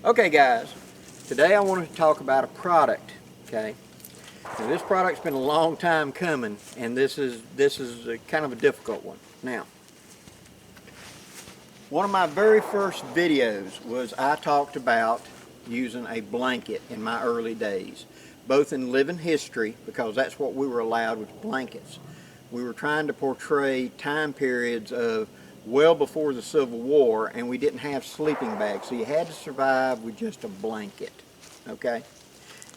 Okay guys, today I wanted to talk about a product, okay? Now, this product's been a long time coming, and this is kind of a difficult one. Now, one of my very first videos was I talked about using a blanket in my early days, both in living history, because that's what we were allowed with blankets. We were trying to portray time periods of well before the Civil War, and we didn't have sleeping bags, so you had to survive with just a blanket, okay?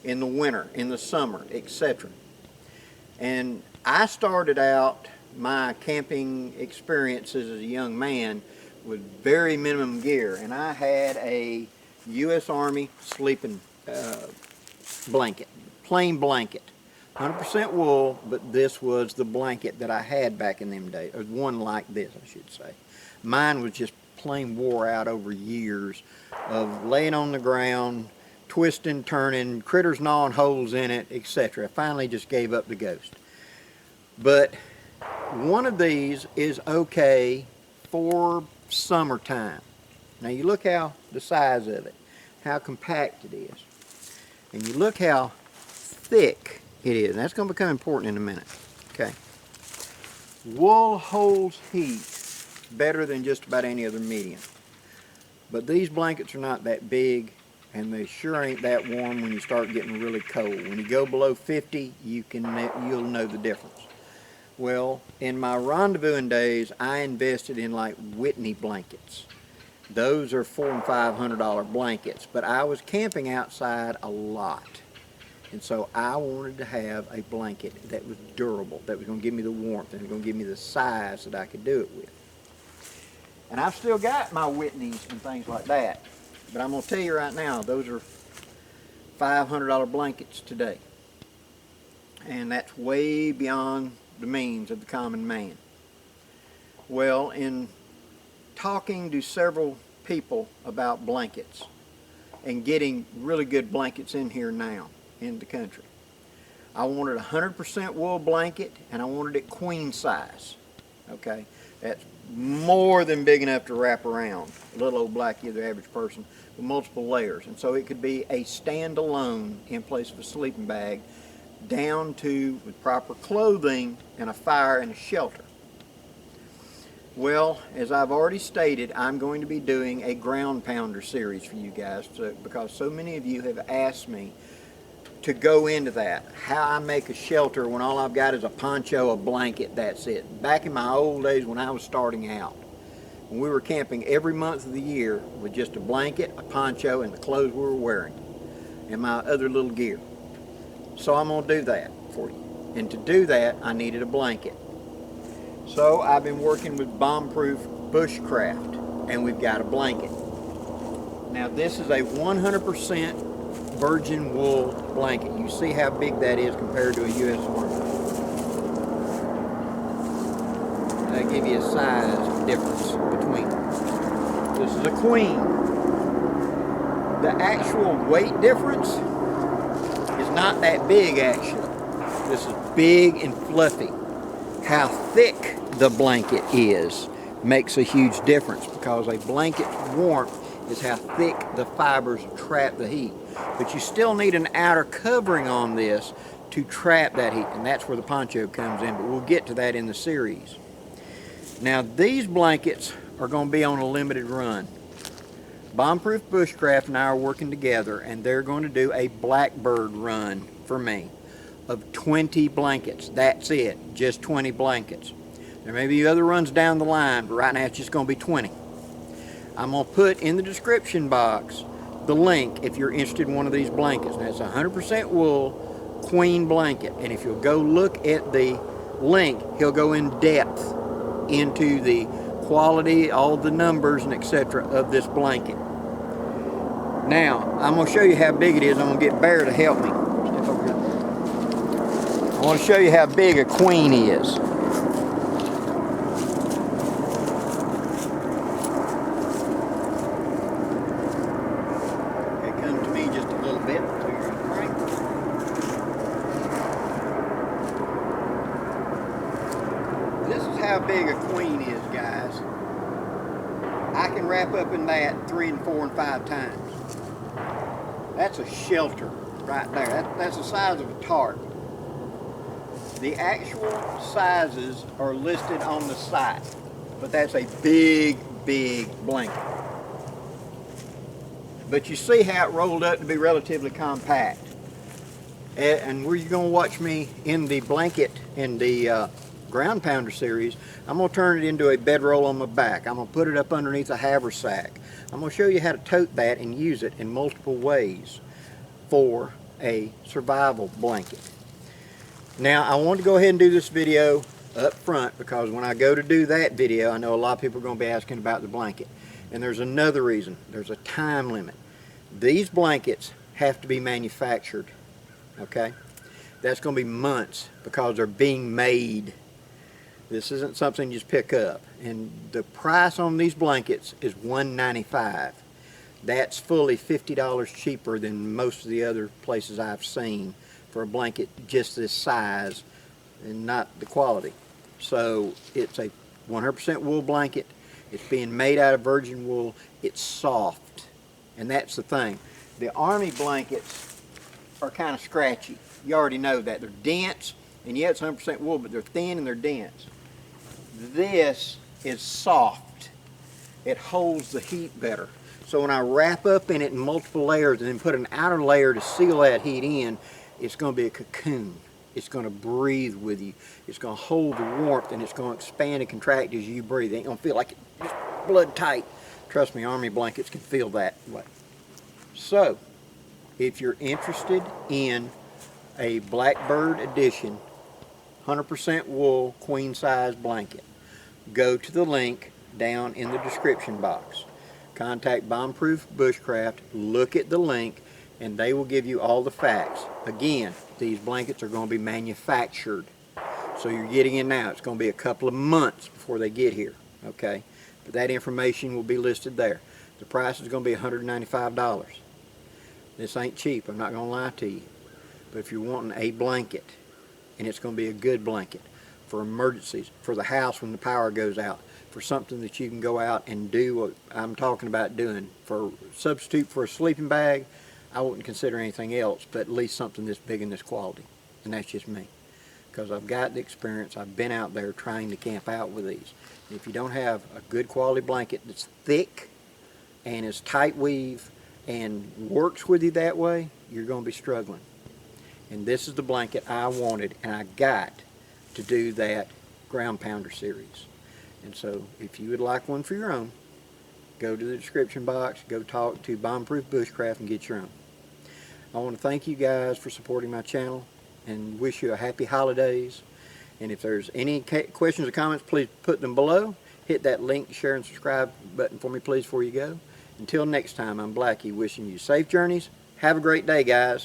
In the winter, in the summer, etc. And I started out my camping experiences as a young man with very minimum gear, and I had a U.S. Army sleeping blanket, plain blanket, 100% wool, but this was the blanket that I had back in them days, or one like this I should say. Mine was just plain wore out over years of laying on the ground, twisting, turning, critters gnawing holes in it, etc. I finally just gave up the ghost. But one of these is okay for summertime. Now you look how the size of it, how compact it is, and you look how thick it is. And that's going to become important in a minute. Okay. Wool holds heat better than just about any other medium. But these blankets are not that big, and they sure ain't that warm when you start getting really cold. When you go below 50, you'll know the difference. Well, in my rendezvousing days, I invested in like Whitney blankets. Those are $400 and $500 blankets, but I was camping outside a lot. And so I wanted to have a blanket that was durable, that was going to give me the warmth, and was going to give me the size that I could do it with. And I've still got my Whitneys and things like that. But I'm going to tell you right now, those are $500 blankets today. And that's way beyond the means of the common man. Well, in talking to several people about blankets and getting really good blankets in here now in the country, I wanted a 100% wool blanket, and I wanted it queen size. Okay, that's more than big enough to wrap around a little old blackie, the average person, with multiple layers. And so it could be a standalone in place of a sleeping bag, down to with proper clothing and a fire and a shelter. Well, as I've already stated, I'm going to be doing a ground pounder series for you guys, because so many of you have asked me to go into that, how I make a shelter when all I've got is a poncho, a blanket, that's it. Back in my old days when I was starting out, when we were camping every month of the year with just a blanket, a poncho, and the clothes we were wearing, and my other little gear. So I'm going to do that for you. And to do that, I needed a blanket. So I've been working with bomb-proof bushcraft, and we've got a blanket. Now this is a 100% virgin wool blanket. You see how big that is compared to a U.S. Army. I'll give you a size difference between them. This is a queen. The actual weight difference is not that big actually. This is big and fluffy. How thick the blanket is makes a huge difference, because a blanket's warmth is how thick the fibers trap the heat. But you still need an outer covering on this to trap that heat, and that's where the poncho comes in, but we'll get to that in the series. Now these blankets are going to be on a limited run. Bombproof Bushcraft and I are working together, and they're going to do a Blackbird run for me of 20 blankets. That's it, just 20 blankets. There may be other runs down the line, but right now it's just going to be 20. I'm going to put in the description box the link if you're interested in one of these blankets. Now it's a 100% wool queen blanket, and if you'll go look at the link, he'll go in depth into the quality, all the numbers and etc. of this blanket. Now I'm going to show you how big it is. I'm going to get Bear to help me. Step over here. I want to show you how big a queen is. How big a queen is, guys. I can wrap up in that 3 and 4 and 5 times. That's a shelter right there. That's the size of a tarp. The actual sizes are listed on the site, but that's a big, big blanket. But you see how it rolled up to be relatively compact. And where you're going to watch me in the blanket in the ground pounder series, I'm going to turn it into a bedroll on my back. I'm going to put it up underneath a haversack. I'm going to show you how to tote that and use it in multiple ways for a survival blanket. Now, I want to go ahead and do this video up front because when I go to do that video, I know a lot of people are going to be asking about the blanket. And there's another reason. There's a time limit. These blankets have to be manufactured, okay? That's going to be months because they're being made. This isn't something you just pick up. And the price on these blankets is $195. That's fully $50 cheaper than most of the other places I've seen for a blanket just this size and not the quality. So it's a 100% wool blanket. It's being made out of virgin wool. It's soft, and that's the thing. The Army blankets are kind of scratchy. You already know that. They're dense, and yeah, it's 100% wool, but they're thin and they're dense. This is soft. It holds the heat better. So when I wrap up in it in multiple layers and then put an outer layer to seal that heat in, it's going to be a cocoon. It's going to breathe with you. It's going to hold the warmth, and it's going to expand and contract as you breathe. It ain't going to feel like it's just blood tight. Trust me, Army blankets can feel that way. So, if you're interested in a Blackbird edition 100% wool queen size blanket, go to the link down in the description box. Contact Bombproof Bushcraft, look at the link, and they will give you all the facts. Again, these blankets are going to be manufactured. So you're getting in now. It's going to be a couple of months before they get here, okay? But that information will be listed there. The price is going to be $195. This ain't cheap, I'm not going to lie to you. But if you're wanting a blanket, and it's going to be a good blanket for emergencies, for the house when the power goes out, for something that you can go out and do what I'm talking about doing, for substitute for a sleeping bag, I wouldn't consider anything else, but at least something this big and this quality. And that's just me. Because I've got the experience. I've been out there trying to camp out with these. And if you don't have a good quality blanket that's thick and is tight weave and works with you that way, you're going to be struggling. And this is the blanket I wanted, and I got to do that ground pounder series. And so if you would like one for your own, go to the description box, go talk to Bombproof Bushcraft and get your own. I want to thank you guys for supporting my channel and wish you a happy holidays. And if there's any questions or comments, please put them below. Hit that link, share, and subscribe button for me, please, before you go. Until next time, I'm Blackie, wishing you safe journeys. Have a great day, guys.